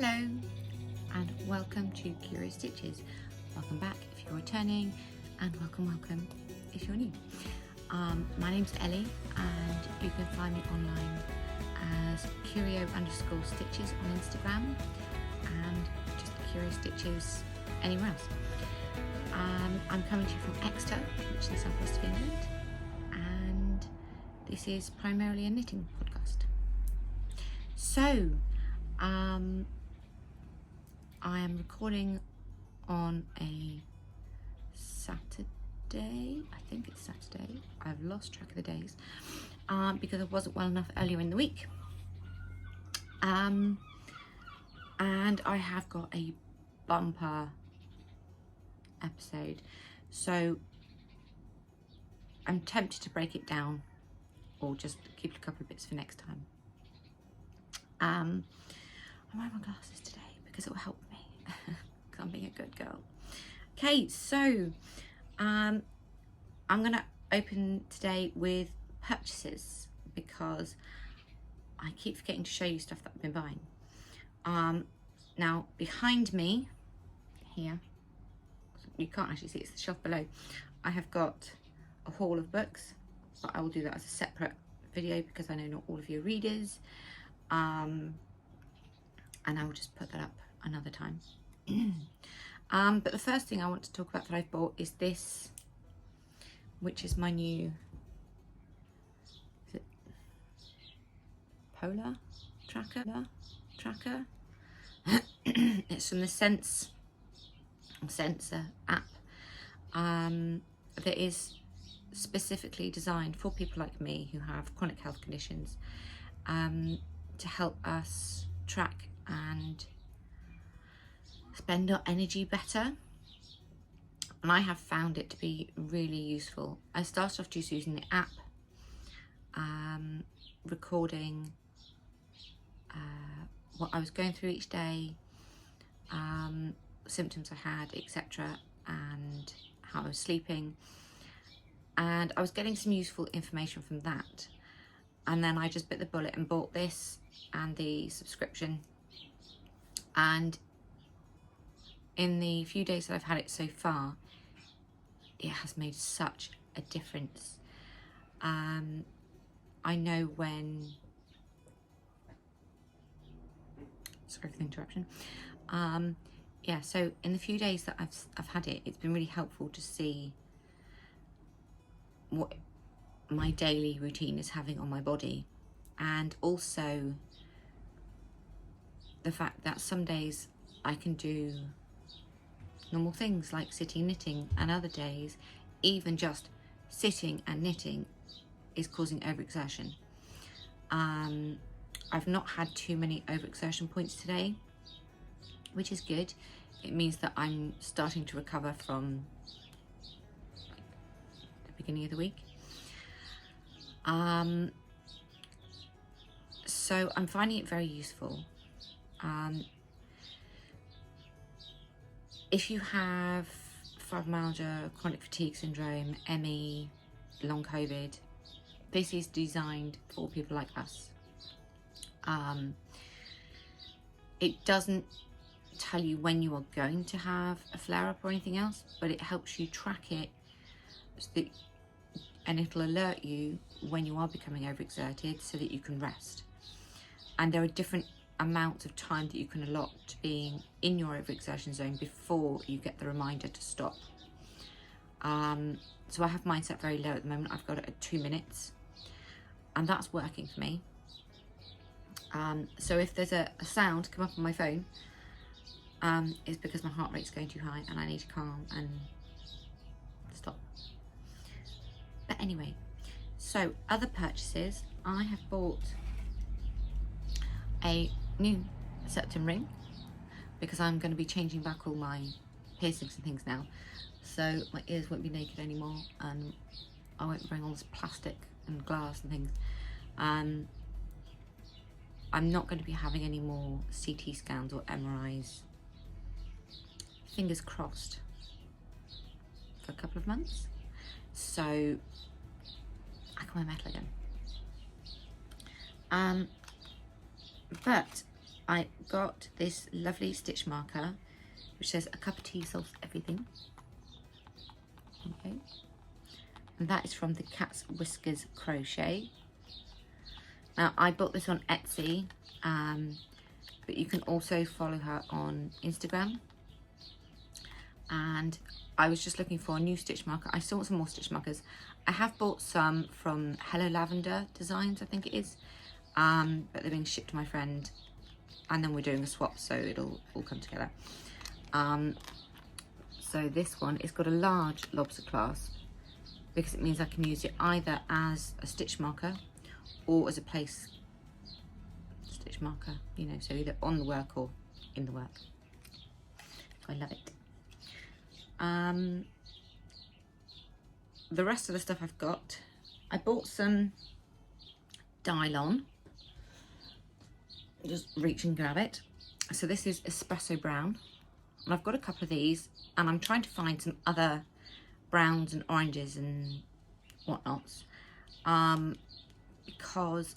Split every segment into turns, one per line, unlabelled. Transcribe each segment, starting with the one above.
Hello and welcome to Curio Stitches. Welcome back if you're returning, and welcome if you're new. My name's Ellie and you can find me online as Curio_Stitches on Instagram and just Curio Stitches anywhere else. I'm coming to you from Hexed, which is the southwest of England, and this is primarily a knitting podcast. So, I am recording on a Saturday, I think it's Saturday, I've lost track of the days, because I wasn't well enough earlier in the week. And I have got a bumper episode, so I'm tempted to break it down or just keep a couple of bits for next time. I'm wearing my glasses today because it will help me because I'm being a good girl. Okay, so I'm gonna open today with purchases because I keep forgetting to show you stuff that I've been buying. Now behind me here, you can't actually see, it's the shelf below, I have got a haul of books, but I will do that as a separate video because I know not all of you are readers, and I will just put that up another time. But the first thing I want to talk about that I've bought is this, which is my new, is it Polar Tracker? It's from the Sensor app, that is specifically designed for people like me who have chronic health conditions, to help us track and spend our energy better. And I have found it to be really useful. I started off just using the app, recording what I was going through each day, symptoms I had, etc., and how I was sleeping, and I was getting some useful information from that. And then I just bit the bullet and bought this and the subscription, and in the few days that I've had it so far, it has made such a difference. I know when, sorry for the interruption. Yeah, so in the few days that I've had it, it's been really helpful to see what my daily routine is having on my body, and also the fact that some days I can do normal things like sitting knitting, and other days even just sitting and knitting is causing overexertion. I've not had too many overexertion points today, which is good. It means that I'm starting to recover from the beginning of the week. So I'm finding it very useful. If you have fibromyalgia, chronic fatigue syndrome, ME, long COVID, this is designed for people like us. It doesn't tell you when you are going to have a flare-up or anything else, but it helps you track it, so that, and it'll alert you when you are becoming overexerted so that you can rest. And there are different amounts of time that you can allot to being in your overexertion zone before you get the reminder to stop. So I have mine set very low at the moment. I've got it at 2 minutes, and that's working for me. So if there's a sound come up on my phone, it's because my heart rate's going too high and I need to calm and stop. But anyway, so other purchases, I have bought a new septum ring because I'm going to be changing back all my piercings and things now, so my ears won't be naked anymore and I won't bring all this plastic and glass and things. I'm not going to be having any more CT scans or MRIs, fingers crossed, for a couple of months, so I can wear metal again. But I got this lovely stitch marker which says a cup of tea solves everything. Okay, and that is from the Cat's Whiskers Crochet. Now I bought this on Etsy, but you can also follow her on Instagram. And I was just looking for a new stitch marker. I still want some more stitch markers. I have bought some from Hello Lavender Designs, I think it is, but they're being shipped to my friend, and then we're doing a swap, so it'll all come together. So this one, it's got a large lobster clasp because it means I can use it either as a stitch marker or as a place stitch marker, you know, so either on the work or in the work. I love it. The rest of the stuff I've got, I bought some Dylon. Just reach and grab it. So this is Espresso Brown, and I've got a couple of these, and I'm trying to find some other browns and oranges and whatnots, because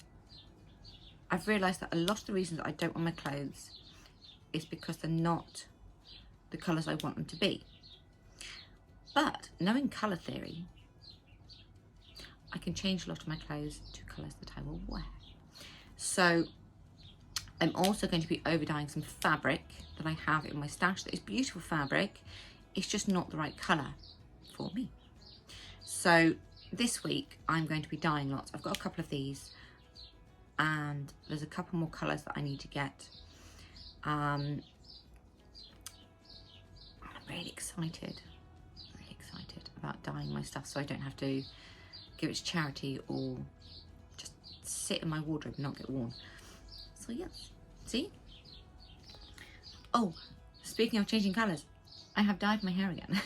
I've realised that a lot of the reasons I don't want my clothes is because they're not the colours I want them to be. But knowing colour theory, I can change a lot of my clothes to colours that I will wear. So I'm also going to be over dyeing some fabric that I have in my stash that is beautiful fabric. It's just not the right colour for me. So this week I'm going to be dyeing lots. I've got a couple of these, and there's a couple more colours that I need to get. I'm really excited about dyeing my stuff, so I don't have to give it to charity or just sit in my wardrobe and not get worn. So yes, see? Oh, speaking of changing colours, I have dyed my hair again.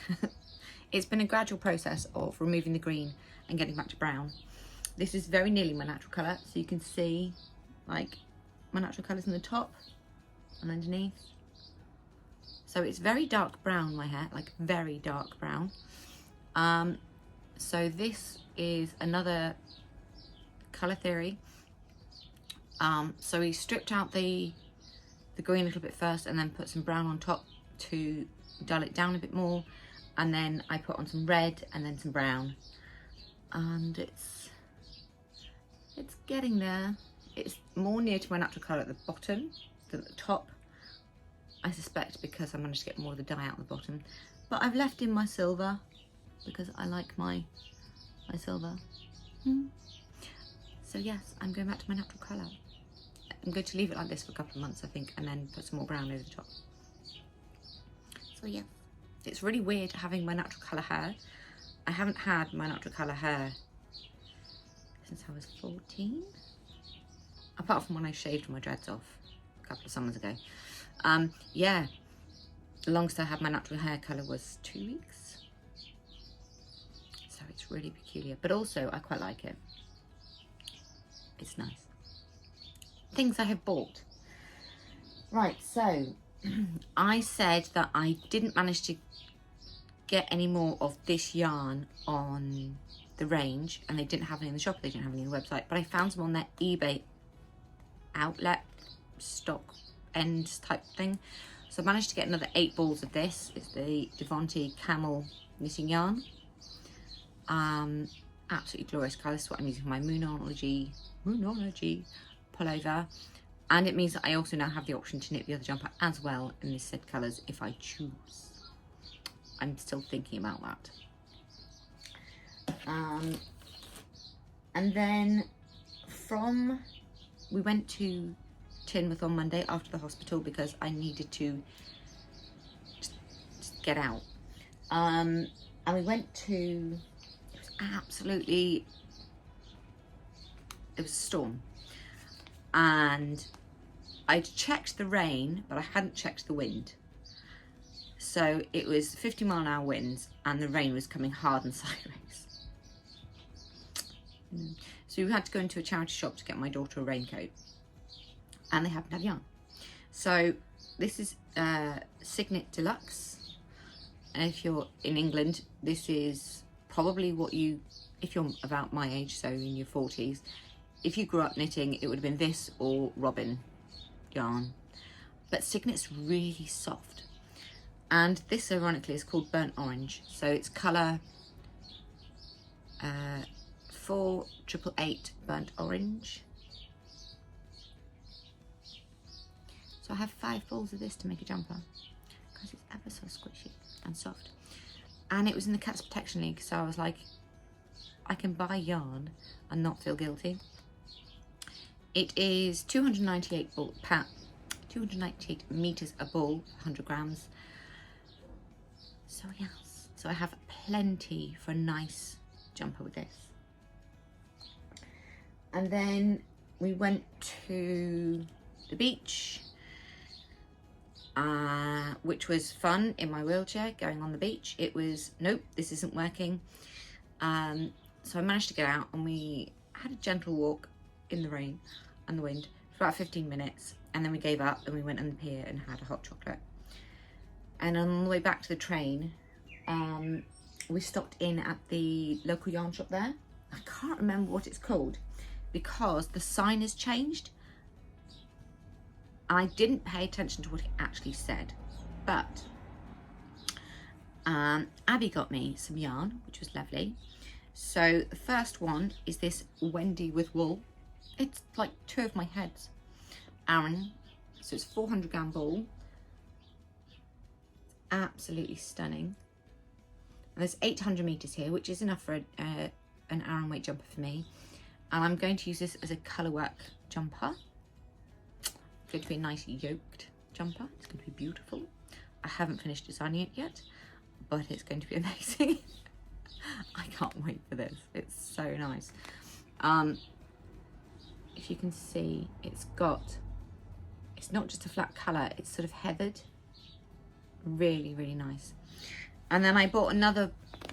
It's been a gradual process of removing the green and getting back to brown. This is very nearly my natural colour, so you can see like my natural colours in the top and underneath. So it's very dark brown, my hair, like very dark brown. So this is another colour theory. So we stripped out the green a little bit first, and then put some brown on top to dull it down a bit more, and then I put on some red and then some brown, and it's getting there. It's more near to my natural colour at the bottom than at the top, I suspect, because I managed to get more of the dye out the bottom. But I've left in my silver because I like my silver. So yes, I'm going back to my natural colour. I'm going to leave it like this for a couple of months, I think, and then put some more brown over the top. So yeah, it's really weird having my natural colour hair. I haven't had my natural colour hair since I was 14, apart from when I shaved my dreads off a couple of summers ago. Yeah, the longest I had my natural hair colour was 2 weeks. So it's really peculiar, but also I quite like it. It's nice. Things I have bought. Right, so I said that I didn't manage to get any more of this yarn on the range, and they didn't have any in the shop, they didn't have any on the website, but I found some on their eBay outlet stock ends type thing. So I managed to get another 8 balls of this. It's the Divante Camel knitting yarn. Absolutely glorious colour. This is what I'm using for my Moonology pullover, and it means that I also now have the option to knit the other jumper as well in this said colours if I choose. I'm still thinking about that. And then we went to Teignmouth on Monday after the hospital because I needed to just get out. And we went to, it was a storm, and I'd checked the rain, but I hadn't checked the wind. So it was 50-mile-an-hour winds, and the rain was coming hard and sideways. So we had to go into a charity shop to get my daughter a raincoat, and they happened to have yarn. So this is Cygnet Deluxe, and if you're in England, this is probably what you, if you're about my age, so in your 40s, if you grew up knitting, it would have been this or Robin yarn. but Cygnet's really soft. And this, ironically, is called Burnt Orange. So it's colour 4888 Burnt Orange. So I have 5 balls of this to make a jumper because it's ever so squishy and soft. And it was in the Cats Protection League, so I was like, I can buy yarn and not feel guilty. It is 298 meters a ball, 100 grams. So yes, so I have plenty for a nice jumper with this. And then we went to the beach, which was fun in my wheelchair, going on the beach. It was, nope, this isn't working. So I managed to get out and we had a gentle walk in the rain and the wind for about 15 minutes. And then we gave up and we went on the pier and had a hot chocolate. And on the way back to the train, we stopped in at the local yarn shop there. I can't remember what it's called because the sign has changed. I didn't pay attention to what it actually said, but Abby got me some yarn, which was lovely. So the first one is this Wendy with wool. It's like 2 of my heads. Aran, so it's 400 gram ball. Absolutely stunning. And there's 800 meters here, which is enough for an Aran weight jumper for me. And I'm going to use this as a colourwork jumper. It's going to be a nice yoked jumper. It's going to be beautiful. I haven't finished designing it yet, but it's going to be amazing. I can't wait for this. It's so nice. If you can see, it's not just a flat colour, it's sort of heathered. Really, really nice. And then I bought another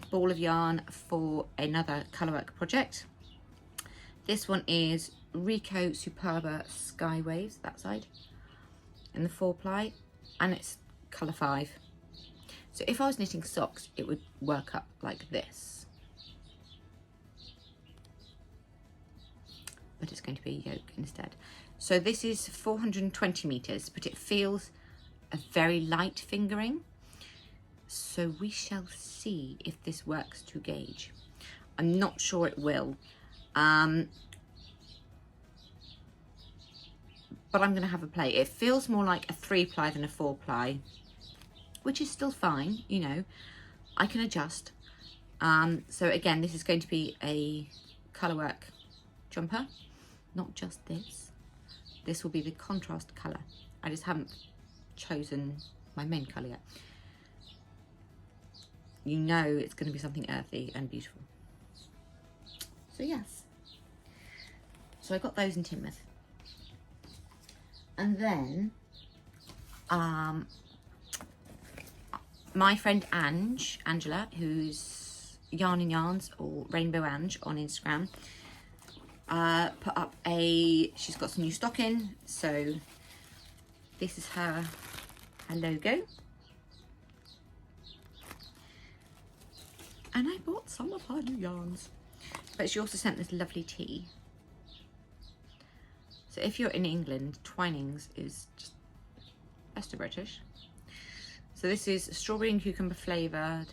ball of yarn for another colourwork project. This one is Rico Superba Sky Waves, that side, in the 4-ply, and it's colour 5. So if I was knitting socks, it would work up like this. But it's going to be a yoke instead. So this is 420 meters, but it feels a very light fingering. So we shall see if this works to gauge. I'm not sure it will. But I'm going to have a play. It feels more like a 3-ply than a 4-ply, which is still fine, you know. I can adjust. So again, this is going to be a colourwork jumper, not just this. This will be the contrast colour. I just haven't chosen my main colour yet. You know it's going to be something earthy and beautiful. So yes. So I got those in Tinmouth. And then my friend Angela, who's Yarn and Yarns or Rainbow Ange on Instagram, put up she's got some new stock in, so this is her logo. And I bought some of her new yarns. But she also sent this lovely tea. So if you're in England, Twinings is just best of British. So this is strawberry and cucumber flavoured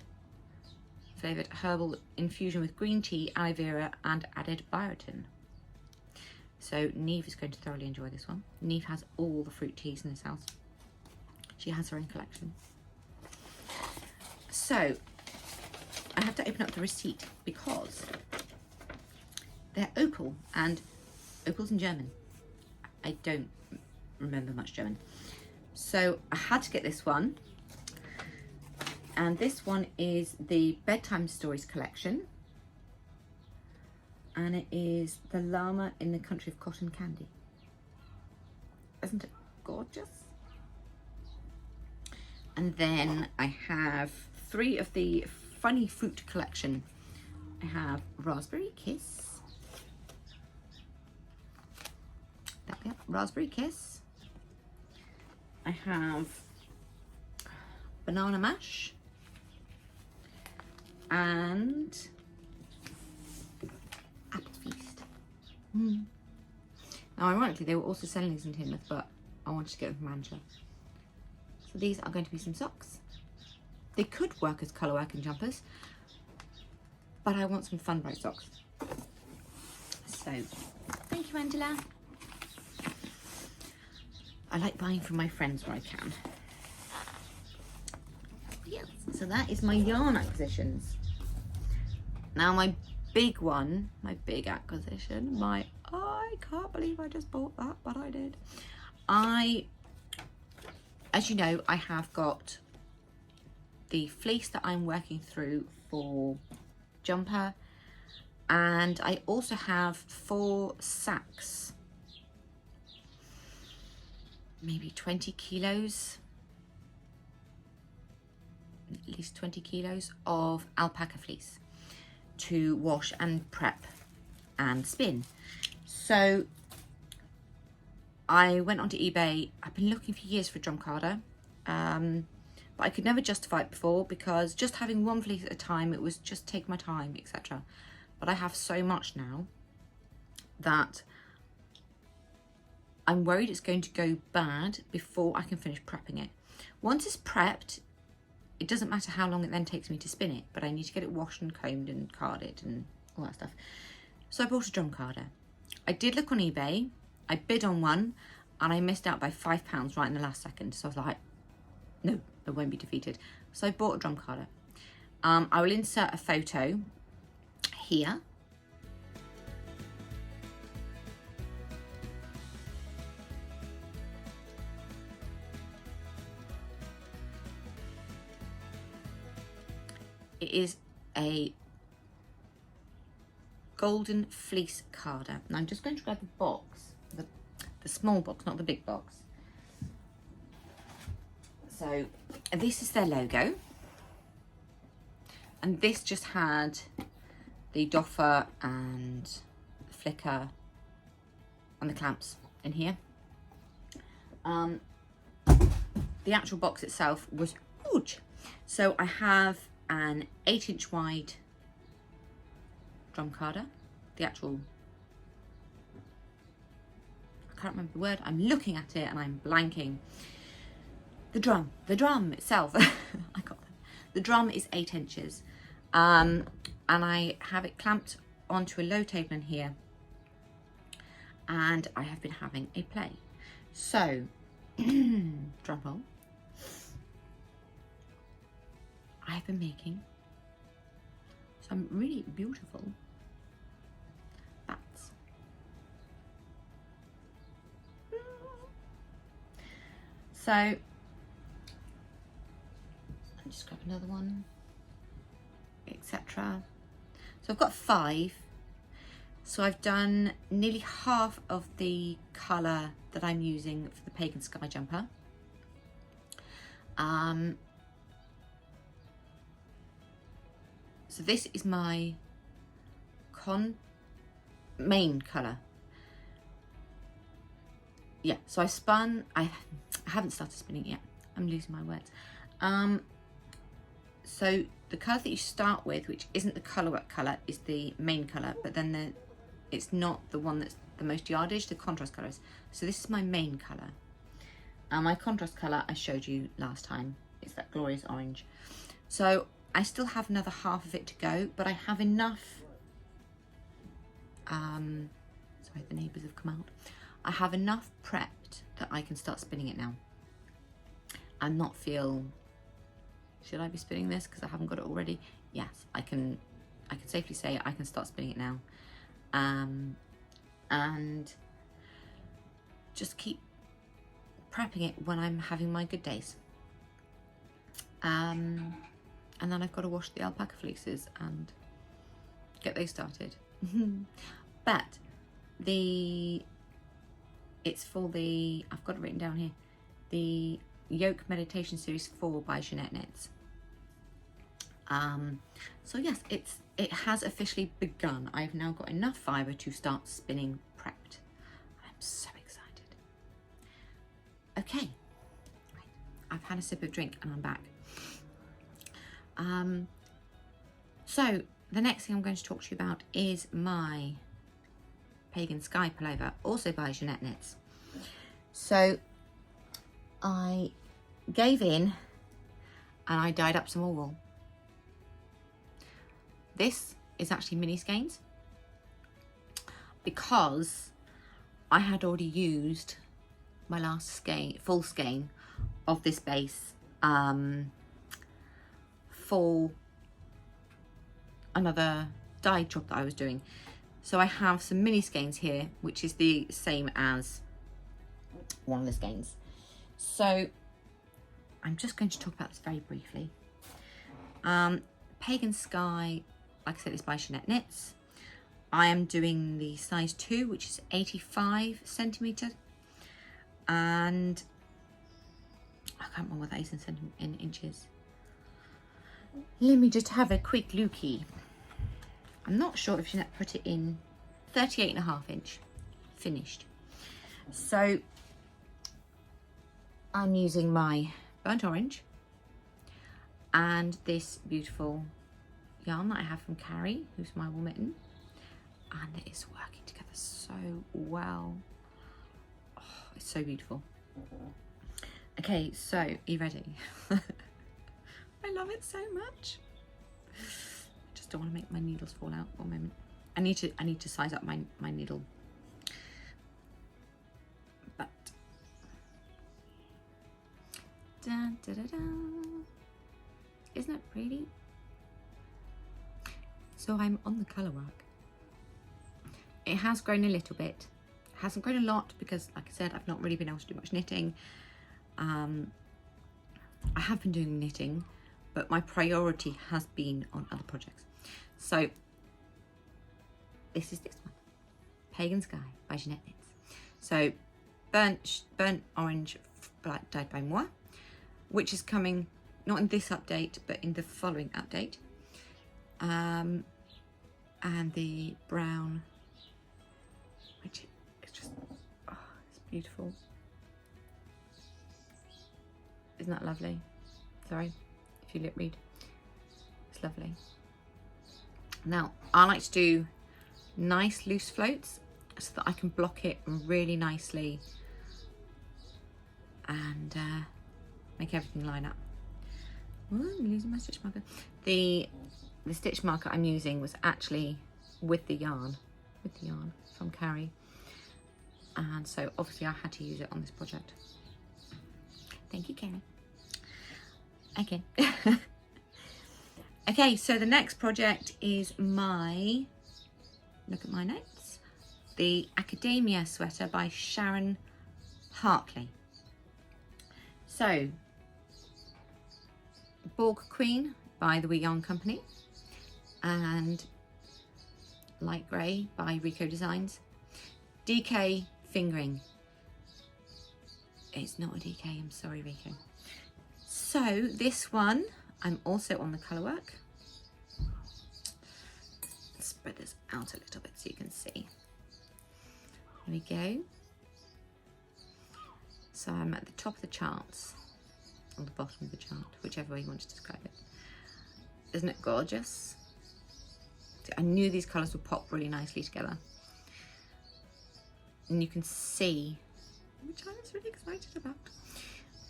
herbal infusion with green tea, aloe vera and added biotin. So Neve is going to thoroughly enjoy this one. Neve has all the fruit teas in this house. She has her own collection. So I have to open up the receipt because they're Opal, and Opal's in German. I don't remember much German. So I had to get this one. And this one is the Bedtime Stories collection. And it is The Llama in the Country of Cotton Candy. Isn't it gorgeous? And then I have 3 of the Funny Fruit collection. I have Raspberry Kiss. Raspberry Kiss. I have Banana Mash. And Apple Feast. Now, ironically, they were also selling these in Tinmouth, but I wanted to get them from Angela. So these are going to be some socks. They could work as colour working jumpers, but I want some fun bright socks. So, thank you, Angela. I like buying from my friends where I can. Yes, so that is my yarn acquisitions. Now my big one, my big acquisition, I can't believe I just bought that, but I did. As you know, I have got the fleece that I'm working through for jumper, and I also have 4 sacks, maybe 20 kilos, at least 20 kilos of alpaca fleece to wash and prep and spin. So I went onto eBay. I've been looking for years for a drum carder, but I could never justify it before because just having one fleece at a time, it was just take my time, etc. But I have so much now that I'm worried it's going to go bad before I can finish prepping it. Once it's prepped, it doesn't matter how long it then takes me to spin it, but I need to get it washed and combed and carded and all that stuff. So I bought a drum carder. I did look on eBay. I bid on one and I missed out by £5 right in the last second. So I was like, no, I won't be defeated. So I bought a drum carder. I will insert a photo here. It is a golden fleece carder. Now I'm just going to grab the box, the small box, not the big box. So this is their logo, and this just had the doffer and the flicker and the clamps in here. The actual box itself was huge. So I have an 8-inch wide drum carder, the actual, I can't remember the word, I'm looking at it and I'm blanking. The drum itself, I got them. The drum is 8 inches, and I have it clamped onto a low table in here, and I have been having a play. So, drum roll. I have been making some really beautiful bats. So, I'll just grab another one, etc. So I've got 5. So I've done nearly half of the colour that I'm using for the Pagan sky jumper. So this is my main colour. Yeah, so I spun, I haven't started spinning yet. I'm losing my words. So the colour that you start with, which isn't the colourwork colour, is the main colour, but then it's not the one that's the most yardage, the contrast colours. So this is my main colour. My contrast colour I showed you last time. It's that glorious orange. So I still have another half of it to go, but I have enough, sorry, the neighbours have come out. I have enough prepped that I can start spinning it now and not feel, should I be spinning this because I haven't got it already? Yes, I can safely say I can start spinning it now, and just keep prepping it when I'm having my good days. And then I've got to wash the alpaca fleeces and get those started. But it's for the, I've got it written down here, the Yoke Meditation Series 4 by Zanete Knits. So yes, it has officially begun. I've now got enough fibre to start spinning prepped. I'm so excited. Okay, right. I've had a sip of drink and I'm back. So the next thing I'm going to talk to you about is my Pagan Sky pullover, also by Zanete Knits. So I gave in and I dyed up some more wool. This is actually mini skeins because I had already used my last skein, full skein of this base for another dye job that I was doing. So I have some mini skeins here, which is the same as one of the skeins. So I'm just going to talk about this very briefly. Pagan Sky, like I said, is by Zanete Knits. I am doing the size 2, which is 85 centimetre, and I can't remember what that is in inches. Let me just have a quick lookie. I'm not sure if Zanete put it in 38.5 inch finished. So I'm using my burnt orange and this beautiful yarn that I have from Carrie, who's my wool mitten, and it is working together so well. Oh, it's so beautiful. Okay, so are you ready? I love it so much. I just don't want to make my needles fall out. One moment. I need to size up my needle. But dun, da, da, da. Isn't it pretty? So I'm on the colour work. It has grown a little bit. It hasn't grown a lot because, like I said, I've not really been able to do much knitting. I have been doing knitting, but my priority has been on other projects. So this is this one, Pagan Sky by Zanete Knits. So burnt orange black dyed by moi, which is coming not in this update but in the following update, and the brown, which is just, oh, it's beautiful. Isn't that lovely? Sorry if you lip read. It's lovely. Now I like to do nice loose floats so that I can block it really nicely and make everything line up. Ooh, I'm losing my stitch marker. The stitch marker I'm using was actually with the yarn from Carrie, and so obviously I had to use it on this project. Thank you, Carrie. Okay. Okay, so the next project is my, look at my notes, the Academia sweater by Sharon Hartley. So, Borg Queen by the Wee Yarn Company, and Light Grey by Rico Designs. DK fingering. It's not a DK, I'm sorry, Rico. So this one, I'm also on the colour work. Spread this out a little bit so you can see. Here we go. So I'm at the top of the charts, on the bottom of the chart, whichever way you want to describe it. Isn't it gorgeous? I knew these colours would pop really nicely together. And you can see, which I was really excited about.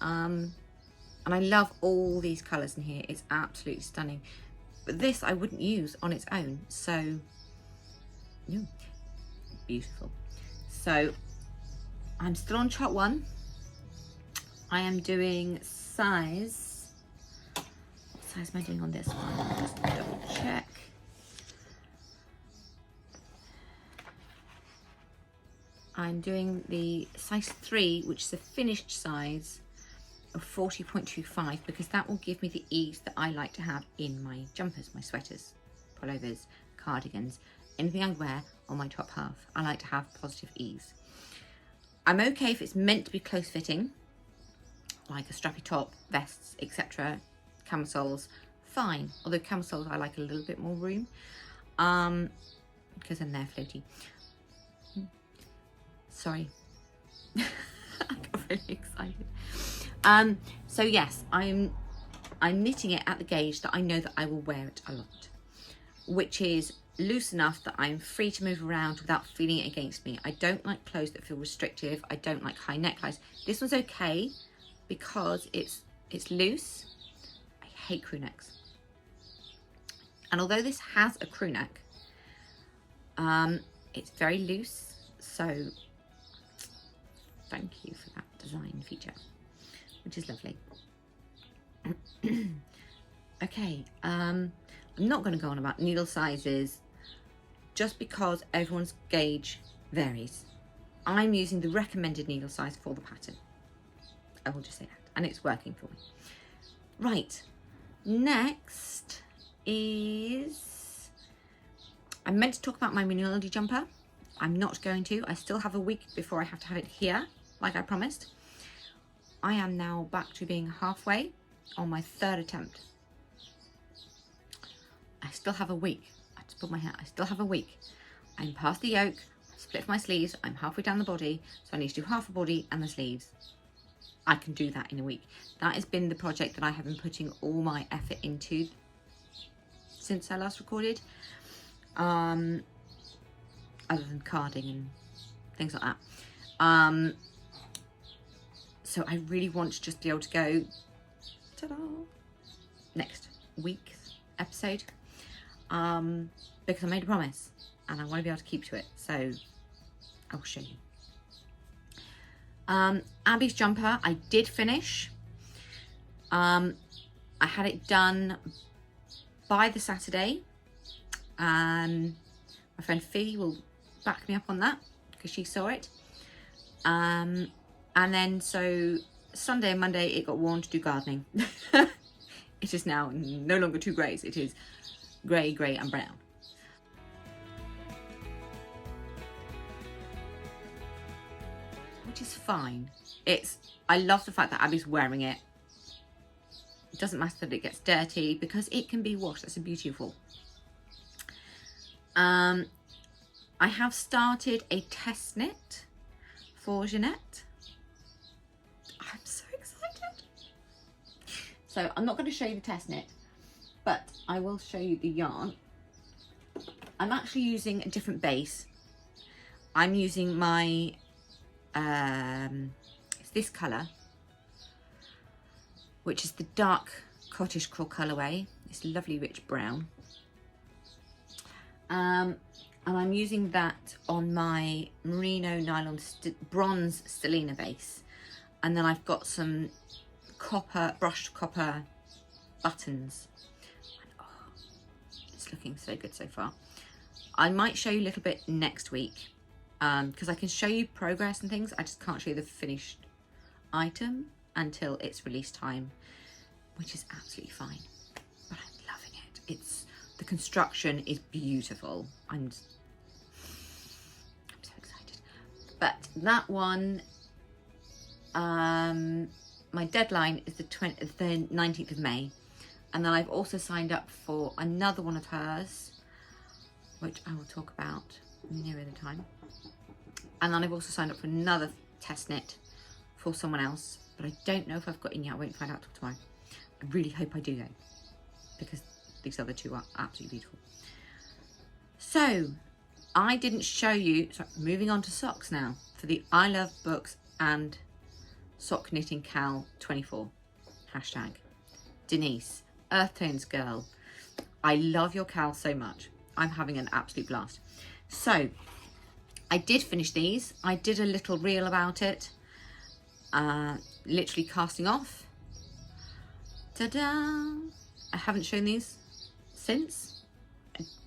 And I love all these colours in here. It's absolutely stunning. But this I wouldn't use on its own. So, yeah, beautiful. So, I'm still on chart 1. I am doing size, what size am I doing on this one? Just double check. I'm doing the size 3, which is a finished size of 40.25, because that will give me the ease that I like to have in my jumpers, my sweaters, pullovers, cardigans, anything I wear on my top half. I like to have positive ease. I'm okay if it's meant to be close fitting, like a strappy top, vests, etc. Camisoles, fine. Although camisoles I like a little bit more room, because then they're floaty. Sorry, I got really excited. So yes, I'm knitting it at the gauge that I know that I will wear it a lot, which is loose enough that I'm free to move around without feeling it against me. I don't like clothes that feel restrictive. I don't like high necklines. This one's okay because it's loose. I hate crew necks. And although this has a crew neck, it's very loose, so thank you for that design feature, which is lovely. Okay, I'm not going to go on about needle sizes just because everyone's gauge varies. I'm using the recommended needle size for the pattern. I will just say that, and it's working for me. Right, next is, I'm meant to talk about my Moonology jumper. I'm not going to. I still have a week before I have to have it here, like I promised. I am now back to being halfway on my 3rd attempt. I still have a week. I just put my hand. I still have a week. I'm past the yoke. I've split my sleeves. I'm halfway down the body, so I need to do half the body and the sleeves. I can do that in a week. That has been the project that I have been putting all my effort into since I last recorded. Other than carding and things like that. So I really want to just be able to go, ta-da, next week's episode. Because I made a promise and I want to be able to keep to it. So I will show you. Abby's jumper, I did finish. I had it done by the Saturday. My friend Fee will back me up on that because she saw it. And then so Sunday and Monday it got worn to do gardening. It is now no longer 2 greys. It is grey, grey and brown. Which is fine. I love the fact that Abby's wearing it. It doesn't matter that it gets dirty because it can be washed. That's beautiful. I have started a test knit for Jeanette. I'm so excited. So I'm not going to show you the test knit, but I will show you the yarn. I'm actually using a different base. I'm using my, it's this colour, which is the Dark Cottagecore colourway. It's lovely rich brown. And I'm using that on my Merino Nylon bronze stellina base. And then I've got some copper, brushed copper buttons. And, oh, it's looking so good so far. I might show you a little bit next week because I can show you progress and things. I just can't show you the finished item until it's release time, which is absolutely fine. But I'm loving it. The construction is beautiful. I'm so excited. But that one, my deadline is the 19th of May. And then I've also signed up for another one of hers, which I will talk about nearer the time. And then I've also signed up for another test knit for someone else, but I don't know if I've got in yet. I won't find out till tomorrow. I really hope I do though, because these other two are absolutely beautiful. So I didn't show you, so moving on to socks now for the I Love Books and Sock Knitting Cal 24 hashtag. Denise, Earth Tones girl, I love your Cal so much. I'm having an absolute blast. So I did finish these. I did a little reel about it, literally casting off. Ta-da! I haven't shown these since.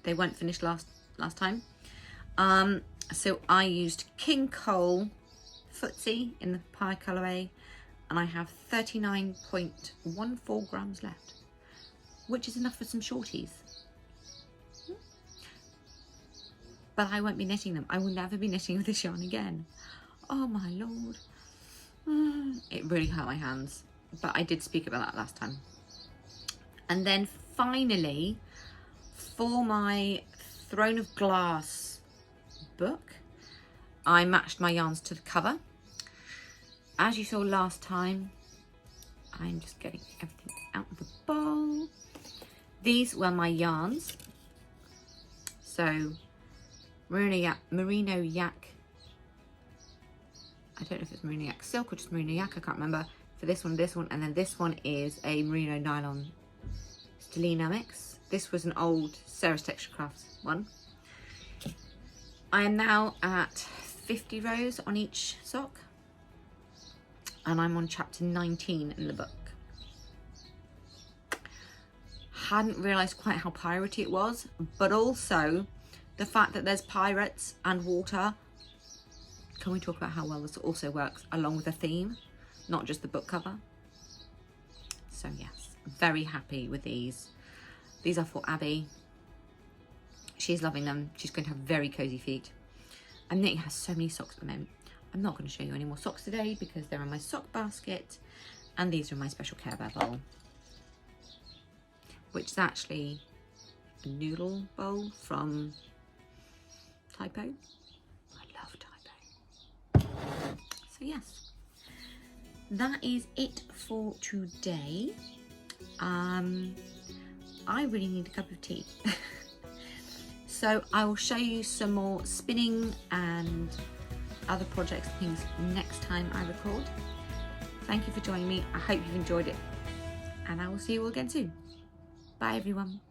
They weren't finished last time. So I used King Cole Footsie in the pie colourway, and I have 39.14 grams left, which is enough for some shorties. But I won't be knitting them. I will never be knitting with this yarn again. Oh my lord. It really hurt my hands, but I did speak about that last time. And then finally, for my Throne of Glass book, I matched my yarns to the cover. As you saw last time, I'm just getting everything out of the bowl. These were my yarns. So Merino Yak, I don't know if it's Merino Yak Silk or just Merino Yak, I can't remember. for this one, and then this one is a Merino Nylon stellina mix. This was an old Sarah's Texture Crafts one. I am now at 50 rows on each sock, and I'm on chapter 19 in the book. Hadn't realised quite how piratey it was, but also the fact that there's pirates and water. Can we talk about how well this also works along with the theme, not just the book cover? So yes, very happy with these. These are for Abby. She's loving them. She's going to have very cozy feet. I'm knitting her so many socks at the moment. I'm not going to show you any more socks today because they're in my sock basket, and these are in my special Care Bear bowl, which is actually a noodle bowl from Typo. I love Typo. So yes, that is it for today. I really need a cup of tea. So I will show you some more spinning and other projects and things next time I record. Thank you for joining me. I hope you've enjoyed it, and I will see you all again soon. Bye everyone.